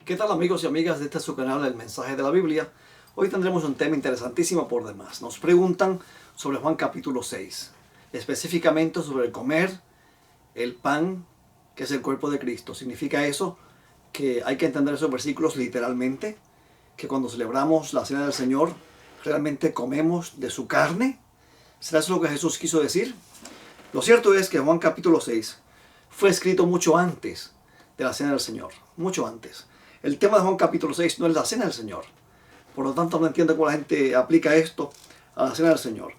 ¿Qué tal, amigos y amigas de este su canal, El Mensaje de la Biblia? Hoy tendremos un tema interesantísimo por demás. Nos preguntan sobre Juan capítulo 6, específicamente sobre el comer el pan que es el cuerpo de Cristo. ¿Significa eso que hay que entender esos versículos literalmente? ¿Que cuando celebramos la cena del Señor realmente comemos de su carne? ¿Será eso lo que Jesús quiso decir? Lo cierto es que Juan capítulo 6 fue escrito mucho antes de la cena del Señor, mucho antes. El tema de Juan capítulo 6 no es la cena del Señor. Por lo tanto, no entiendo cómo la gente aplica esto a la cena del Señor.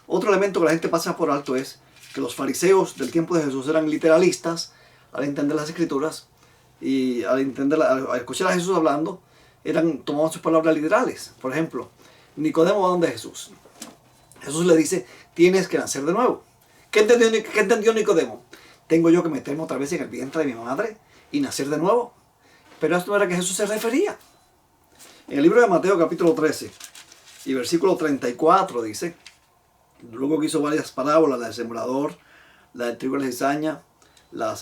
Otro elemento que la gente pasa por alto es que los fariseos del tiempo de Jesús eran literalistas al entender las escrituras y al escuchar a Jesús hablando, tomaban sus palabras literales. Por ejemplo, Nicodemo va donde Jesús. Jesús le dice, tienes que nacer de nuevo. ¿Qué entendió Nicodemo? ¿Tengo yo que meterme otra vez en el vientre de mi madre y nacer de nuevo? Pero esto no era que Jesús se refería. En el libro de Mateo capítulo 13 y versículo 34 dice, luego que hizo varias parábolas, la del sembrador, la del trigo y la cizaña, la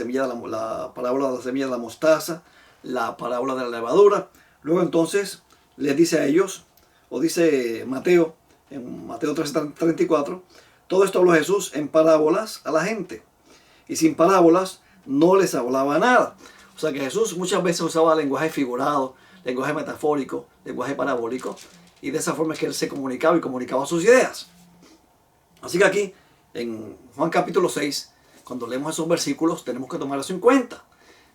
parábola de la semilla de la mostaza, la parábola de la levadura. Luego entonces les dice a ellos, o dice Mateo, en Mateo 13:34, todo esto habló Jesús en parábolas a la gente. Y sin parábolas no les hablaba nada. O sea que Jesús muchas veces usaba lenguaje figurado, lenguaje metafórico, lenguaje parabólico. Y de esa forma es que él se comunicaba y comunicaba sus ideas. Así que aquí, en Juan capítulo 6, cuando leemos esos versículos, tenemos que tomar eso en cuenta.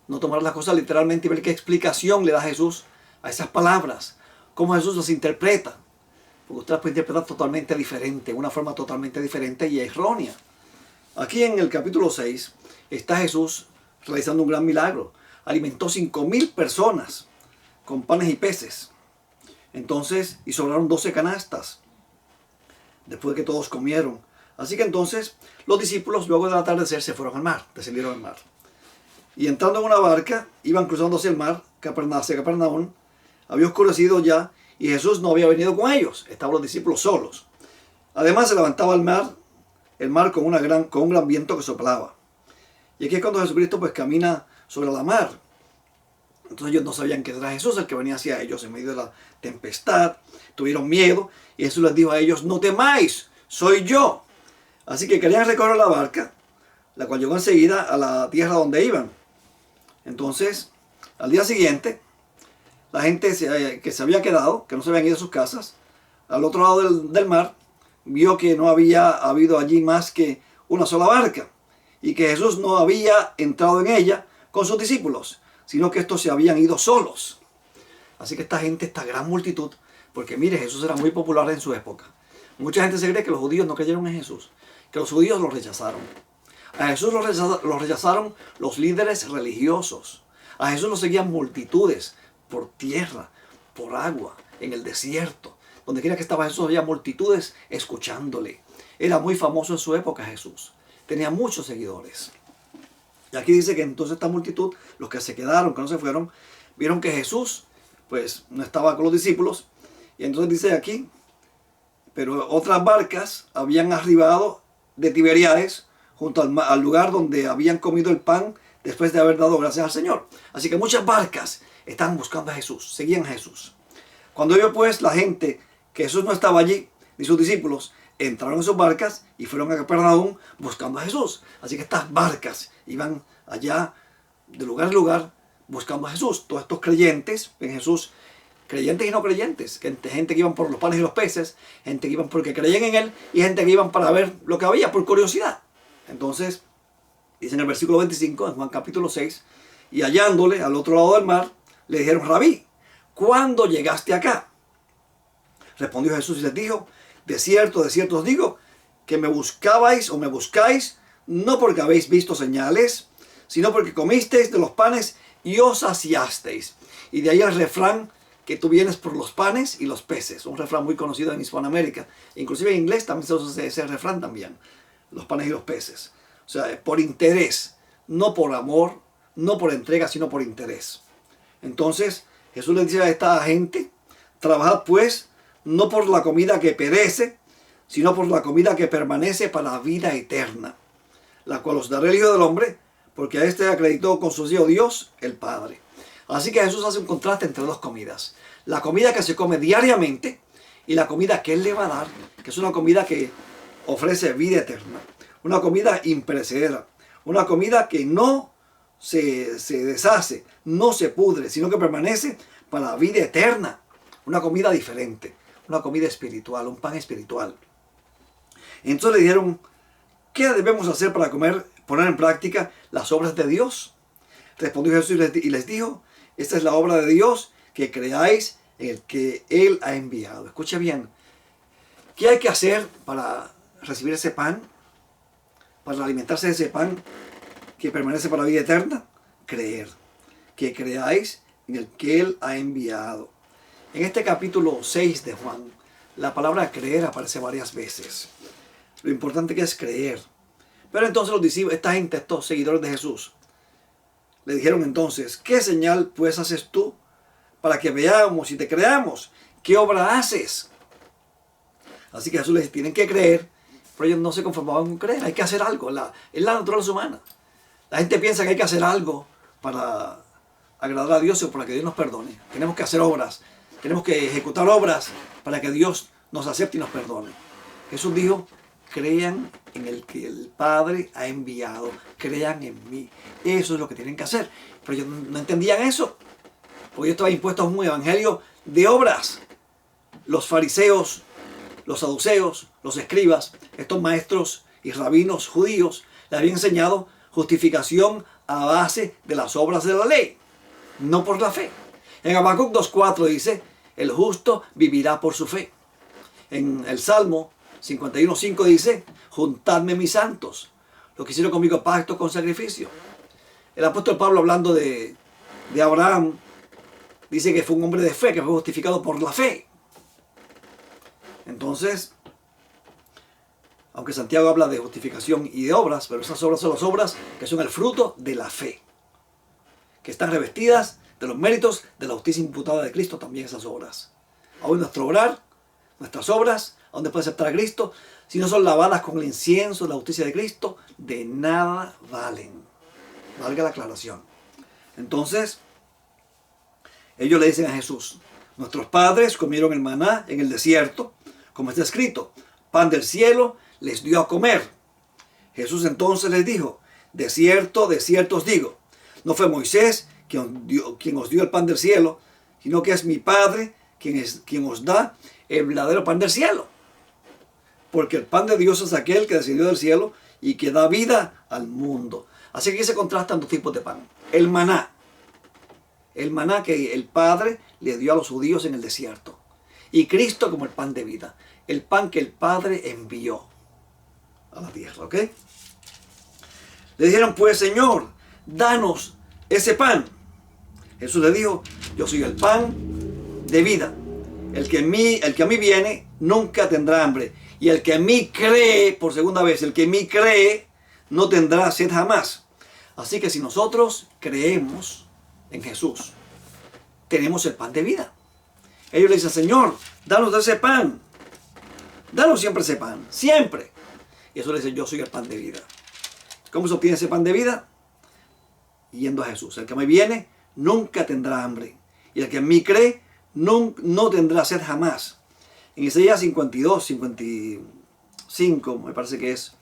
No tomar las cosas literalmente y ver qué explicación le da Jesús a esas palabras. Cómo Jesús las interpreta. Porque usted las puede interpretar totalmente diferente, una forma totalmente diferente y errónea. Aquí en el capítulo 6 está Jesús realizando un gran milagro. Alimentó 5,000 personas con panes y peces. Entonces, y sobraron 12 canastas después de que todos comieron. Así que entonces los discípulos luego del atardecer se fueron al mar, descendieron al mar. Y entrando en una barca, iban cruzando hacia el mar, hacia Capernaum. Había oscurecido ya y Jesús no había venido con ellos. Estaban los discípulos solos. Además se levantaba el mar con un gran viento que soplaba. Y aquí es cuando Jesucristo pues camina sobre la mar. Entonces ellos no sabían que era Jesús el que venía hacia ellos en medio de la tempestad. Tuvieron miedo y Jesús les dijo a ellos, no temáis, soy yo. Así que querían recorrer la barca, la cual llegó enseguida a la tierra donde iban. Entonces, al día siguiente, la gente que se había quedado, que no se habían ido a sus casas, al otro lado del mar, vio que no había habido allí más que una sola barca y que Jesús no había entrado en ella con sus discípulos, sino que estos se habían ido solos. Así que esta gran multitud, porque mire, Jesús era muy popular en su época. Mucha gente se cree que los judíos no creyeron en Jesús, que los judíos lo rechazaron. A Jesús lo rechazaron los líderes religiosos. A Jesús lo seguían multitudes por tierra, por agua, en el desierto. Donde quiera que estaba Jesús había multitudes escuchándole. Era muy famoso en su época Jesús. Tenía muchos seguidores. Y aquí dice que entonces esta multitud, los que se quedaron, que no se fueron, vieron que Jesús pues no estaba con los discípulos. Y entonces dice aquí, pero otras barcas habían arribado de Tiberíades junto al lugar donde habían comido el pan después de haber dado gracias al Señor. Así que muchas barcas estaban buscando a Jesús, seguían a Jesús. Cuando vio pues la gente que Jesús no estaba allí, ni sus discípulos, entraron en sus barcas y fueron a Capernaum buscando a Jesús. Así que estas barcas iban allá de lugar en lugar buscando a Jesús. Todos estos creyentes en Jesús, creyentes y no creyentes, gente que iban por los panes y los peces, gente que iban porque creían en Él y gente que iban para ver lo que había por curiosidad. Entonces, dice en el versículo 25, en Juan capítulo 6, y hallándole al otro lado del mar, le dijeron, Rabí, ¿cuándo llegaste acá? Respondió Jesús y les dijo, de cierto os digo, que me buscabais o me buscáis, no porque habéis visto señales, sino porque comisteis de los panes y os saciasteis. Y de ahí el refrán, que tú vienes por los panes y los peces. Un refrán muy conocido en Hispanoamérica. Inclusive en inglés también se usa ese refrán también. Los panes y los peces. O sea, por interés, no por amor, no por entrega, sino por interés. Entonces, Jesús le dice a esta gente, trabajad pues, no por la comida que perece, sino por la comida que permanece para la vida eterna, la cual os dará el Hijo del Hombre, porque a este acreditó con su sello Dios, el Padre. Así que Jesús hace un contraste entre dos comidas. La comida que se come diariamente y la comida que Él le va a dar, que es una comida que ofrece vida eterna. Una comida imperecedera. Una comida que no se deshace, no se pudre, sino que permanece para la vida eterna. Una comida diferente, una comida espiritual, un pan espiritual. Entonces le dijeron, ¿qué debemos hacer para poner en práctica las obras de Dios? Respondió Jesús y les dijo, esta es la obra de Dios, que creáis en el que Él ha enviado. Escuche bien, ¿qué hay que hacer para recibir ese pan? Para alimentarse de ese pan que permanece para la vida eterna. Creer, que creáis en el que Él ha enviado. En este capítulo 6 de Juan, la palabra creer aparece varias veces. Lo importante que es creer. Pero entonces los discípulos, esta gente, estos seguidores de Jesús, le dijeron entonces, ¿qué señal pues haces tú para que veamos y te creamos? ¿Qué obra haces? Así que Jesús les dice, tienen que creer, pero ellos no se conformaban con creer, hay que hacer algo, es la naturaleza humana. La gente piensa que hay que hacer algo para agradar a Dios o para que Dios nos perdone. Tenemos que hacer obras, tenemos que ejecutar obras para que Dios nos acepte y nos perdone. Jesús dijo, crean en el que el Padre ha enviado, crean en mí. Eso es lo que tienen que hacer. Pero ellos no entendían eso, porque ellos estaban impuestos a un evangelio de obras. Los fariseos, los saduceos, los escribas, estos maestros y rabinos judíos, les habían enseñado justificación a base de las obras de la ley, no por la fe. En Habacuc 2:4 dice, el justo vivirá por su fe. En el Salmo 51:5 dice, juntadme mis santos, los que hicieron conmigo pacto con sacrificio. El apóstol Pablo, hablando de Abraham, dice que fue un hombre de fe, que fue justificado por la fe. Entonces, aunque Santiago habla de justificación y de obras, pero esas obras son las obras que son el fruto de la fe, que están revestidas de los méritos de la justicia imputada de Cristo, también esas obras. Aún nuestro obrar, nuestras obras, ¿a dónde puede aceptar a Cristo? Si no son lavadas con el incienso de la justicia de Cristo, de nada valen. Valga la aclaración. Entonces, ellos le dicen a Jesús, nuestros padres comieron el maná en el desierto, como está escrito, pan del cielo les dio a comer. Jesús entonces les dijo, de cierto os digo, no fue Moisés quien os dio el pan del cielo, sino que es mi Padre quien os da el verdadero pan del cielo. Porque el pan de Dios es aquel que descendió del cielo y que da vida al mundo. Así que aquí se contrastan dos tipos de pan. El maná que el Padre le dio a los judíos en el desierto. Y Cristo como el pan de vida. El pan que el Padre envió a la tierra, ¿ok? Le dijeron, pues Señor, danos ese pan. Jesús le dijo, yo soy el pan de vida. El que a mí viene nunca tendrá hambre. Y el que a mí cree, por segunda vez, el que en mí cree no tendrá sed jamás. Así que si nosotros creemos en Jesús, tenemos el pan de vida. Ellos le dicen, Señor, danos de ese pan. Danos siempre ese pan, siempre. Y eso le dice, yo soy el pan de vida. ¿Cómo se obtiene ese pan de vida? Yendo a Jesús. El que me viene nunca tendrá hambre. Y el que en mí cree no tendrá sed jamás. En Isaías 52, 55, me parece que es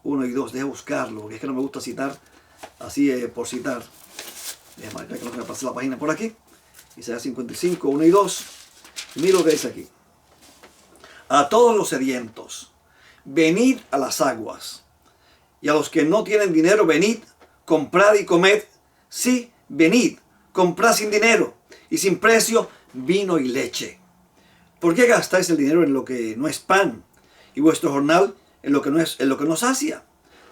1 y 2. Deje buscarlo, porque es que no me gusta citar así por citar. Déjame marcar que no se me pase la página por aquí. Isaías 55, 1 y 2. Mira lo que dice aquí. A todos los sedientos, venid a las aguas. Y a los que no tienen dinero, venid, comprad y comed. Sí, venid, comprad sin dinero y sin precio vino y leche. ¿Por qué gastáis el dinero en lo que no es pan y vuestro jornal en lo que no sacia?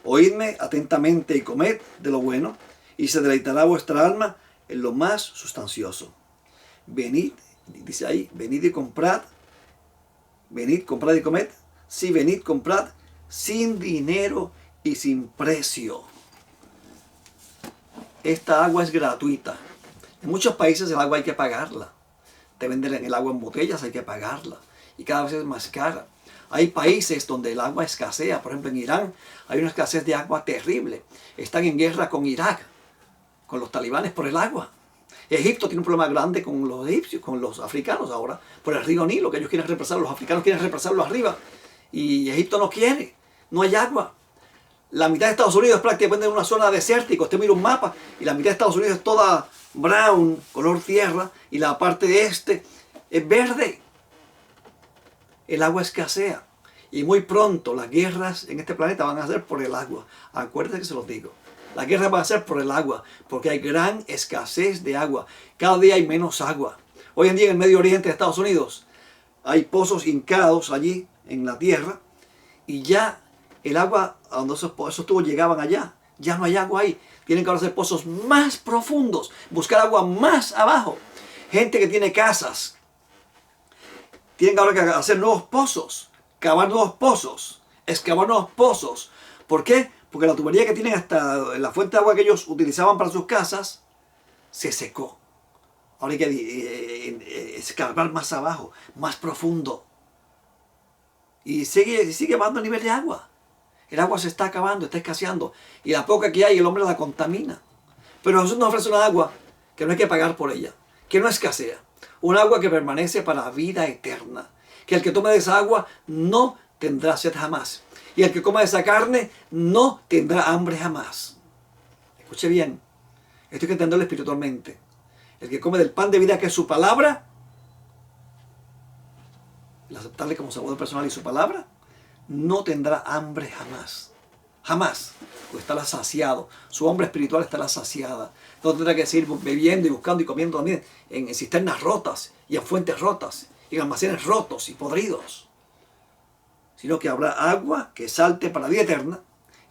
Oídme atentamente y comed de lo bueno, y se deleitará vuestra alma en lo más sustancioso. Venid, dice ahí, venid y comprad. Venid, comprad y comed. Sí, venid, comprad sin dinero y sin precio. Esta agua es gratuita. En muchos países el agua hay que pagarla. Te venden el agua en botellas, hay que pagarla. Y cada vez es más cara. Hay países donde el agua escasea. Por ejemplo, en Irán hay una escasez de agua terrible. Están en guerra con Irak, con los talibanes por el agua. Egipto tiene un problema grande con los egipcios, con los africanos ahora, por el río Nilo, que ellos quieren represar, los africanos quieren represarlo arriba, y Egipto no quiere, no hay agua. La mitad de Estados Unidos es prácticamente una zona desértica. Usted mira un mapa y la mitad de Estados Unidos es toda brown, color tierra, y la parte de este es verde. El agua escasea. Y muy pronto las guerras en este planeta van a ser por el agua. Acuérdense que se los digo. Las guerras van a ser por el agua, porque hay gran escasez de agua. Cada día hay menos agua. Hoy en día en el Medio Oriente de Estados Unidos hay pozos hincados allí en la tierra, y ya el agua, a donde esos tubos llegaban allá, ya no hay agua ahí. Tienen que ahora hacer pozos más profundos, buscar agua más abajo. Gente que tiene casas, tienen ahora que hacer nuevos pozos, cavar nuevos pozos, excavar nuevos pozos. ¿Por qué? Porque la tubería que tienen hasta la fuente de agua que ellos utilizaban para sus casas se secó. Ahora hay que excavar más abajo, más profundo. Y sigue bajando el nivel de agua. El agua se está acabando, está escaseando. Y la poca que hay, el hombre la contamina. Pero Jesús nos ofrece una agua que no hay que pagar por ella, que no escasea. Un agua que permanece para vida eterna. Que el que tome de esa agua no tendrá sed jamás. Y el que coma de esa carne no tendrá hambre jamás. Escuche bien. Esto hay que entenderlo espiritualmente. El que come del pan de vida, que es su palabra, el aceptarle como salvador personal y su palabra, no tendrá hambre jamás. Jamás. Pues estará saciado. Su hambre espiritual estará saciada. No tendrá que seguir bebiendo y buscando y comiendo también en cisternas rotas y en fuentes rotas y en almacenes rotos y podridos. Sino que habrá agua que salte para vida eterna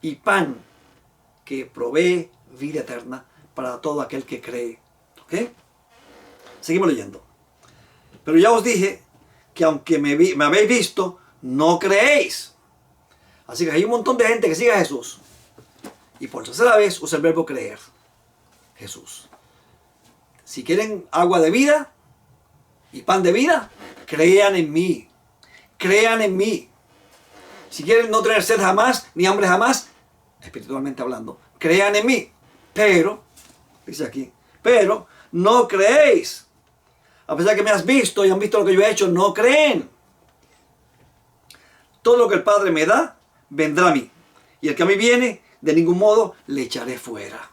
y pan que provee vida eterna para todo aquel que cree. ¿Ok? Seguimos leyendo. Pero ya os dije que aunque me habéis visto, no creéis. Así que hay un montón de gente que sigue a Jesús. Y por tercera vez usa el verbo creer. Jesús. Si quieren agua de vida y pan de vida, crean en mí. Crean en mí. Si quieren no tener sed jamás, ni hambre jamás, espiritualmente hablando, crean en mí. Pero, dice aquí, pero no creéis. A pesar que me has visto y han visto lo que yo he hecho, no creen. Todo lo que el Padre me da, vendrá a mí. Y el que a mí viene, de ningún modo le echaré fuera.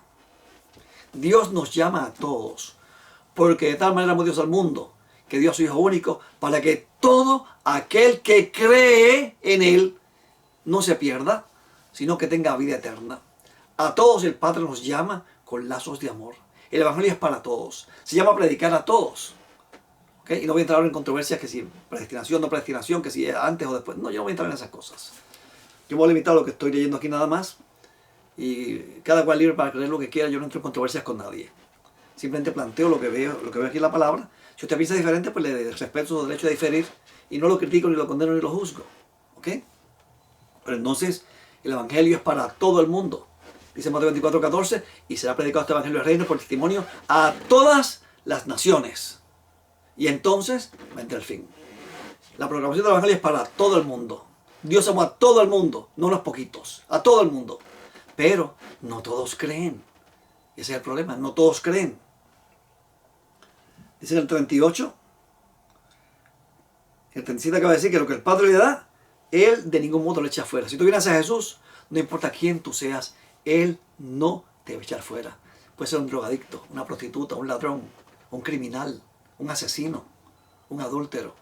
Dios nos llama a todos, porque de tal manera amó Dios al mundo, que dio a su Hijo único, para que todo aquel que cree en Él no se pierda, sino que tenga vida eterna. A todos el Padre nos llama con lazos de amor. El Evangelio es para todos. Se llama a predicar a todos. ¿Okay? Y no voy a entrar ahora en controversias que si predestinación, no predestinación, que si es antes o después. No, yo no voy a entrar en esas cosas. Yo me voy a limitar a lo que estoy leyendo aquí nada más. Y cada cual libre para creer lo que quiera. Yo no entro en controversias con nadie. Simplemente planteo lo que veo aquí en la palabra. Si usted piensa diferente, pues le respeto su derecho a diferir. Y no lo critico, ni lo condeno, ni lo juzgo. ¿Ok? Pero entonces, el Evangelio es para todo el mundo. Dice Mateo 24:14, y será predicado este Evangelio del Reino por testimonio a todas las naciones. Y entonces vendrá el fin. La proclamación del Evangelio es para todo el mundo. Dios amó a todo el mundo, no a unos poquitos, a todo el mundo. Pero no todos creen. Ese es el problema, no todos creen. Dice en el 38, el 37 acaba de decir que lo que el Padre le da, Él de ningún modo lo echa fuera. Si tú vienes a Jesús, no importa quién tú seas, Él no te va a echar fuera. Puede ser un drogadicto, una prostituta, un ladrón, un criminal, un asesino, un adúltero.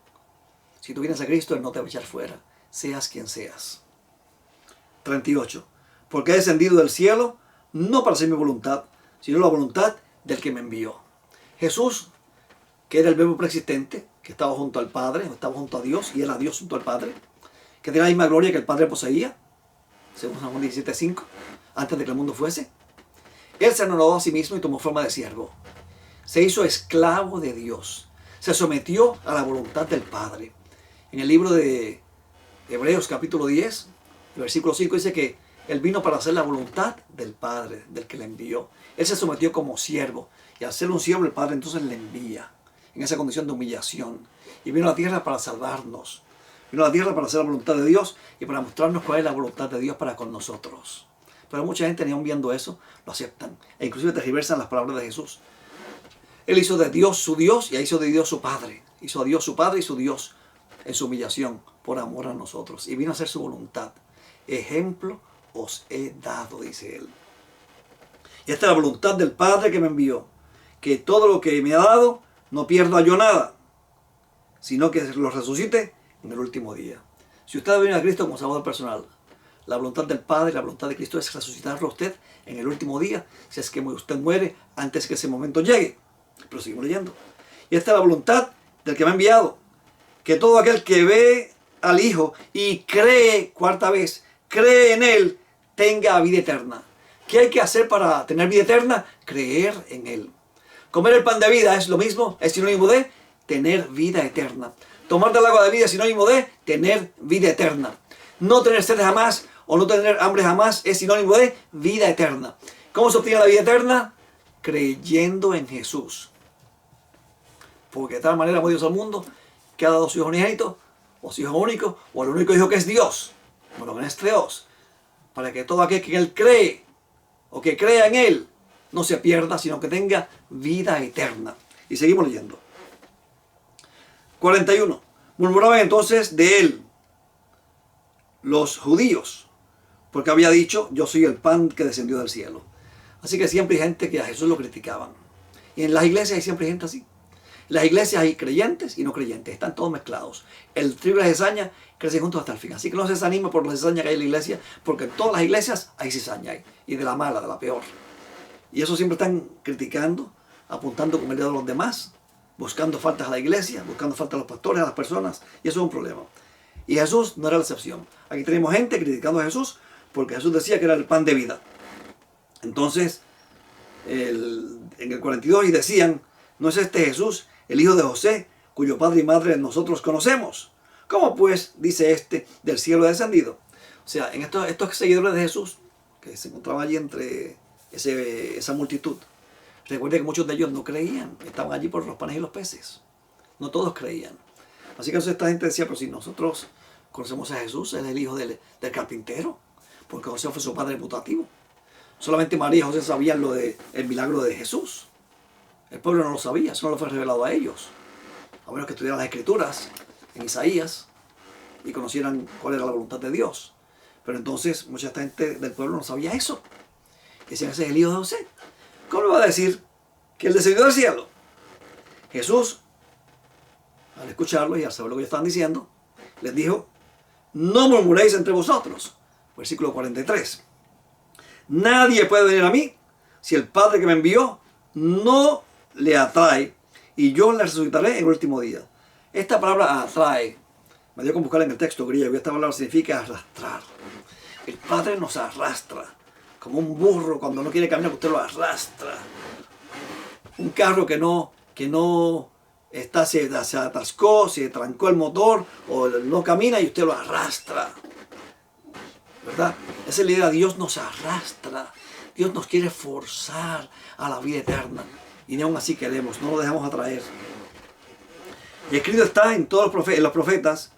Si tú vienes a Cristo, Él no te va a echar fuera, seas quien seas. 38. Porque he descendido del cielo, no para hacer mi voluntad, sino la voluntad del que me envió. Jesús, que era el verbo preexistente, que estaba junto al Padre, estaba junto a Dios, y era Dios junto al Padre, que tenía la misma gloria que el Padre poseía, según San Juan 17:5, antes de que el mundo fuese. Él se anonadó a sí mismo y tomó forma de siervo. Se hizo esclavo de Dios. Se sometió a la voluntad del Padre. En el libro de Hebreos capítulo 10, versículo 5 dice que Él vino para hacer la voluntad del Padre, del que le envió. Él se sometió como siervo. Y al ser un siervo, el Padre entonces le envía en esa condición de humillación. Y vino a la tierra para salvarnos. Vino a la tierra para hacer la voluntad de Dios y para mostrarnos cuál es la voluntad de Dios para con nosotros. Pero mucha gente, ni aun viendo eso, lo aceptan. E inclusive tergiversan las palabras de Jesús. Él hizo de Dios su Dios y hizo de Dios su Padre. Hizo a Dios su Padre y su Dios en su humillación por amor a nosotros. Y vino a hacer su voluntad. Ejemplo os he dado, dice Él. Y esta es la voluntad del Padre que me envió. Que todo lo que me ha dado no pierda yo nada, sino que lo resucite en el último día. Si usted viene a Cristo como Salvador personal, la voluntad del Padre, la voluntad de Cristo es resucitarlo a usted en el último día, si es que usted muere antes que ese momento llegue. Pero seguimos leyendo. Y esta es la voluntad del que me ha enviado, que todo aquel que ve al Hijo y cree, cuarta vez, cree en Él, tenga vida eterna. ¿Qué hay que hacer para tener vida eterna? Creer en Él. Comer el pan de vida es lo mismo, es sinónimo de tener vida eterna. Tomar del agua de vida es sinónimo de tener vida eterna. No tener sed jamás o no tener hambre jamás es sinónimo de vida eterna. ¿Cómo se obtiene la vida eterna? Creyendo en Jesús. Porque de tal manera amó Dios al mundo que ha dado su Hijo unigénito, o su Hijo único, o el único Hijo que es Dios, bueno, que es Theos, para que todo aquel que en Él cree, o que crea en Él, no se pierda, sino que tenga vida eterna. Y seguimos leyendo. 41. Murmuraban entonces de Él los judíos, porque había dicho, yo soy el pan que descendió del cielo. Así que siempre hay gente que a Jesús lo criticaban. Y en las iglesias hay siempre gente así. En las iglesias hay creyentes y no creyentes, están todos mezclados. El trigo y la cizaña crecen juntos hasta el fin. Así que no se desanime por la cizaña que hay en la iglesia, porque en todas las iglesias hay cizaña, y de la mala, de la peor. Y eso siempre están criticando, apuntando con el dedo a los demás, buscando faltas a la iglesia, buscando faltas a los pastores, a las personas, y eso es un problema. Y Jesús no era la excepción. Aquí tenemos gente criticando a Jesús porque Jesús decía que era el pan de vida. Entonces, en el 42, y decían, ¿no es este Jesús, el hijo de José, cuyo padre y madre nosotros conocemos? ¿Cómo pues dice este, del cielo descendido? O sea, en estos seguidores de Jesús, que se encontraban allí entre esa multitud, recuerden que muchos de ellos no creían, estaban allí por los panes y los peces. No todos creían. Así que esta gente decía, pero si nosotros conocemos a Jesús, él es el hijo del carpintero, porque José fue su padre putativo. Solamente María y José sabían el milagro de Jesús. El pueblo no lo sabía, eso no lo fue revelado a ellos. A menos que estudiaran las Escrituras en Isaías y conocieran cuál era la voluntad de Dios. Pero entonces mucha gente del pueblo no sabía eso. Decían, ese es el hijo de José. ¿Cómo le va a decir que él descendió del cielo? Jesús, al escucharlo y al saber lo que ellos estaban diciendo, les dijo, no murmuréis entre vosotros. Versículo 43. Nadie puede venir a mí si el Padre que me envió no le atrae, y yo le resucitaré en el último día. Esta palabra atrae, me dio con buscar en el texto griego, y esta palabra significa arrastrar. El Padre nos arrastra, como un burro cuando no quiere caminar, usted lo arrastra. Un carro que no está, se atascó, se trancó el motor, o no camina y usted lo arrastra. ¿Verdad? Esa es la idea, Dios nos arrastra. Dios nos quiere forzar a la vida eterna. Y ni aún así queremos, no lo dejamos atraer. Y escrito está en los profetas,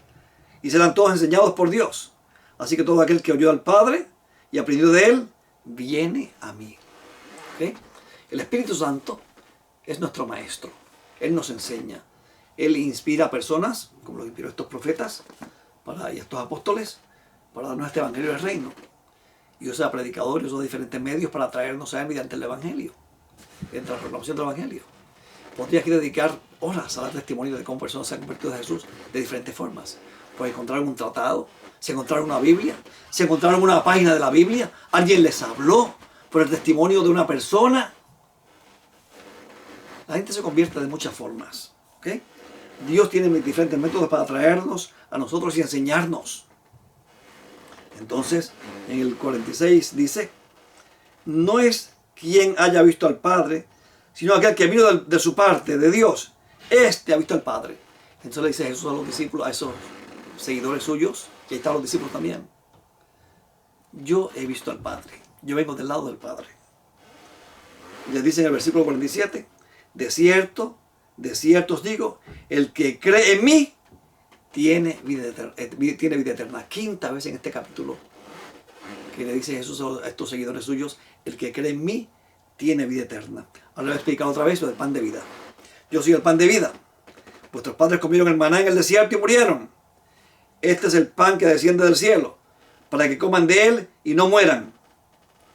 y serán todos enseñados por Dios. Así que todo aquel que oyó al Padre y aprendió de Él, viene a mí. ¿Okay? El Espíritu Santo es nuestro maestro. Él nos enseña. Él inspira a personas, como lo inspiró estos profetas y estos apóstoles, para darnos este evangelio del reino. Y usa predicadores, usa diferentes medios para traernos a Él mediante el evangelio, entre la proclamación del evangelio. Podría aquí dedicar horas a dar testimonio de cómo personas se han convertido a Jesús de diferentes formas. Pues encontraron un tratado, se encontraron una Biblia, se encontraron una página de la Biblia, alguien les habló por el testimonio de una persona. La gente se convierte de muchas formas. ¿Okay? Dios tiene diferentes métodos para traernos a nosotros y enseñarnos. Entonces, en el 46 dice, no es quien haya visto al Padre, sino aquel que vino de su parte, de Dios. Este ha visto al Padre. Entonces le dice Jesús a los discípulos, a esos seguidores suyos, que ahí están los discípulos también. Yo he visto al Padre. Yo vengo del lado del Padre. Y les dice en el versículo 47, de cierto os digo, el que cree en mí, tiene vida eterna. Quinta vez en este capítulo que le dice Jesús a estos seguidores suyos, el que cree en mí tiene vida eterna. Ahora le voy a explicar otra vez lo del pan de vida. Yo soy el pan de vida. Vuestros padres comieron el maná en el desierto y murieron. Este es el pan que desciende del cielo, para que coman de él y no mueran.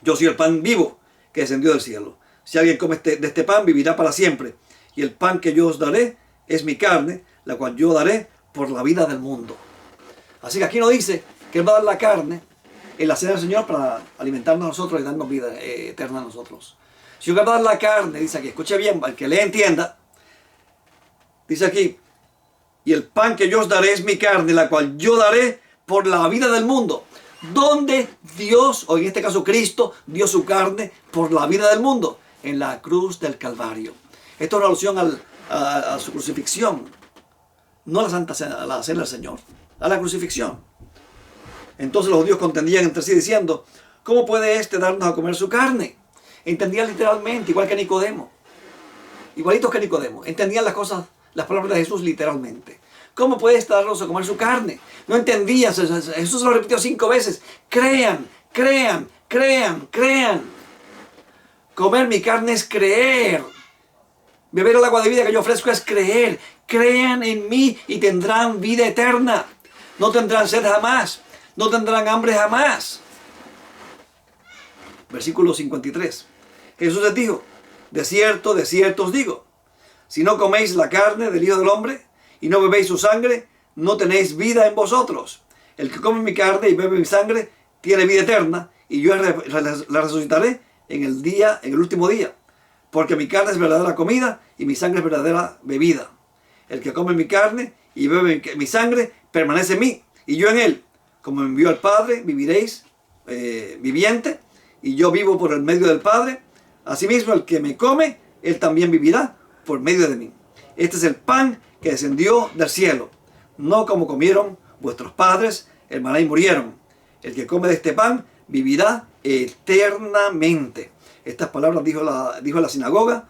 Yo soy el pan vivo que descendió del cielo. Si alguien come de este pan, vivirá para siempre. Y el pan que yo os daré es mi carne, la cual yo daré por la vida del mundo. Así que aquí nos dice que Él va a dar la carne en la cena del Señor para alimentarnos a nosotros y darnos vida eterna a nosotros. Si Él va a dar la carne, dice aquí, escuche bien, para que le entienda, dice aquí, y el pan que yo os daré es mi carne, la cual yo daré por la vida del mundo. Donde Dios, o en este caso Cristo, dio su carne por la vida del mundo, en la cruz del Calvario. Esto es una alusión a su crucifixión, no a la Santa Cena, a la cena del Señor, a la crucifixión. Entonces los judíos contendían entre sí diciendo, ¿cómo puede éste darnos a comer su carne? Entendían literalmente, igual que Nicodemo, igualitos que Nicodemo, entendían las palabras de Jesús literalmente. ¿Cómo puede éste darnos a comer su carne? No entendían, Jesús lo repitió 5 veces, crean, crean, crean, crean. Comer mi carne es creer. Beber el agua de vida que yo ofrezco es creer. Crean en mí y tendrán vida eterna. No tendrán sed jamás. No tendrán hambre jamás. Versículo 53. Jesús les dijo, de cierto os digo, si no coméis la carne del Hijo del Hombre y no bebéis su sangre, no tenéis vida en vosotros. El que come mi carne y bebe mi sangre tiene vida eterna, y yo la resucitaré en el último día. Porque mi carne es verdadera comida y mi sangre es verdadera bebida. El que come mi carne y bebe mi sangre permanece en mí y yo en él. Como me envió el Padre, viviréis viviente, y yo vivo por el medio del Padre. Asimismo, el que me come, él también vivirá por medio de mí. Este es el pan que descendió del cielo, no como comieron vuestros padres el maná y murieron. El que come de este pan vivirá eternamente. Estas palabras dijo en la sinagoga,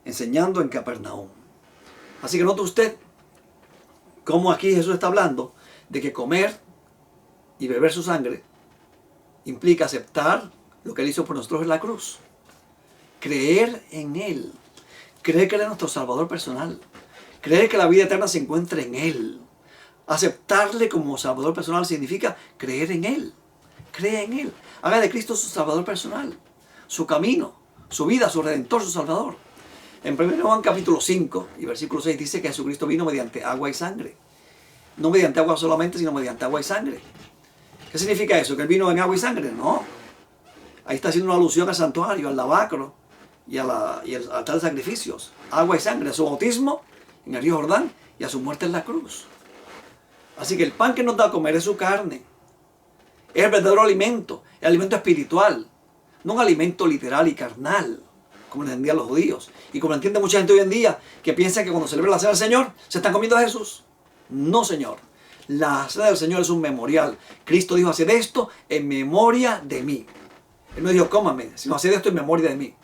enseñando en Capernaum. Así que note usted cómo aquí Jesús está hablando de que comer y beber su sangre implica aceptar lo que Él hizo por nosotros en la cruz. Creer en Él. Creer que Él es nuestro Salvador personal. Creer que la vida eterna se encuentra en Él. Aceptarle como Salvador personal significa creer en Él. Cree en Él. Haga de Cristo su Salvador personal. Su camino, su vida, su Redentor, su Salvador. En 1 Juan capítulo 5 y versículo 6 dice que Jesucristo vino mediante agua y sangre. No mediante agua solamente, sino mediante agua y sangre. ¿Qué significa eso? ¿Que Él vino en agua y sangre? No. Ahí está haciendo una alusión al santuario, al lavacro y al altar de sacrificios. Agua y sangre, a su bautismo en el río Jordán y a su muerte en la cruz. Así que el pan que nos da a comer es su carne. Es el verdadero alimento, el alimento espiritual. No un alimento literal y carnal, como lo entendían los judíos. Y como lo entiende mucha gente hoy en día, que piensa que cuando celebra la cena del Señor, se están comiendo a Jesús. No, Señor. La cena del Señor es un memorial. Cristo dijo, haced esto en memoria de mí. Él no dijo, cómame, sino haced esto en memoria de mí.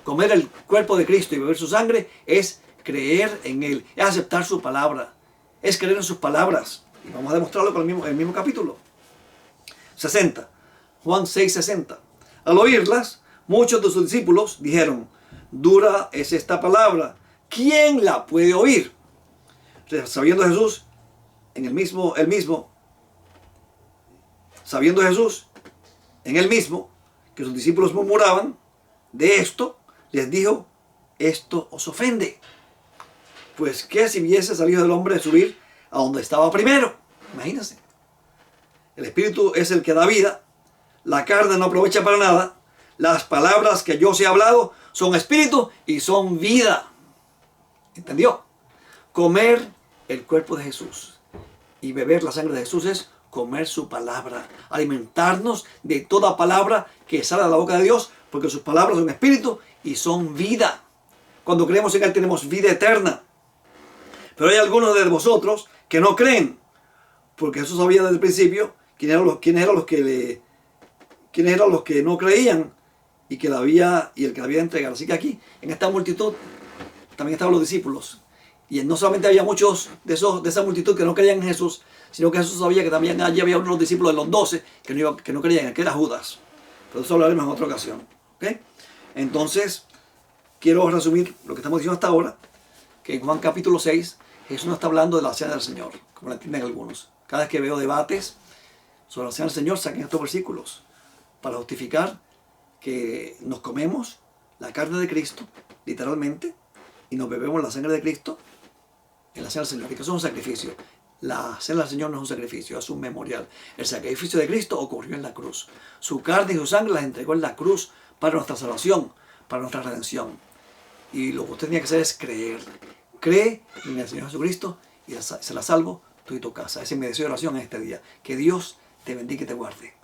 Comer el cuerpo de Cristo y beber su sangre es creer en Él, es aceptar su palabra, es creer en sus palabras. Y vamos a demostrarlo con el mismo capítulo. 60. Juan 6:60. Al oírlas, muchos de sus discípulos dijeron, dura es esta palabra, ¿quién la puede oír? Sabiendo Jesús, sabiendo Jesús en él mismo, que sus discípulos murmuraban de esto, les dijo, esto os ofende. Pues qué si viese al Hijo del Hombre subir a donde estaba primero. Imagínense. El Espíritu es el que da vida. La carne no aprovecha para nada. Las palabras que yo os he hablado son espíritu y son vida. ¿Entendió? Comer el cuerpo de Jesús y beber la sangre de Jesús es comer su palabra. Alimentarnos de toda palabra que sale de la boca de Dios, porque sus palabras son espíritu y son vida. Cuando creemos en Él tenemos vida eterna. Pero hay algunos de vosotros que no creen, porque Jesús sabía desde el principio quiénes eran los que no creían y el que la había de entregar. Así que aquí, en esta multitud, también estaban los discípulos. Y no solamente había muchos de esa multitud que no creían en Jesús, sino que Jesús sabía que también allí había uno de los discípulos de los 12 que no creían, que era Judas. Pero eso hablaremos en otra ocasión. ¿Okay? Entonces, quiero resumir lo que estamos diciendo hasta ahora. que en Juan capítulo 6 Jesús no está hablando de la cena del Señor, como la entienden algunos. Cada vez que veo debates sobre la cena del Señor, saquen estos versículos para justificar que nos comemos la carne de Cristo, literalmente, y nos bebemos la sangre de Cristo en la cena del Señor, y que eso es un sacrificio. La cena del Señor no es un sacrificio, es un memorial. El sacrificio de Cristo ocurrió en la cruz. Su carne y su sangre las entregó en la cruz para nuestra salvación, para nuestra redención. Y lo que usted tiene que hacer es creer. Cree en el Señor Jesucristo y será salvo tú y tu casa. Ese es mi deseo de oración en este día. Que Dios te bendiga y te guarde.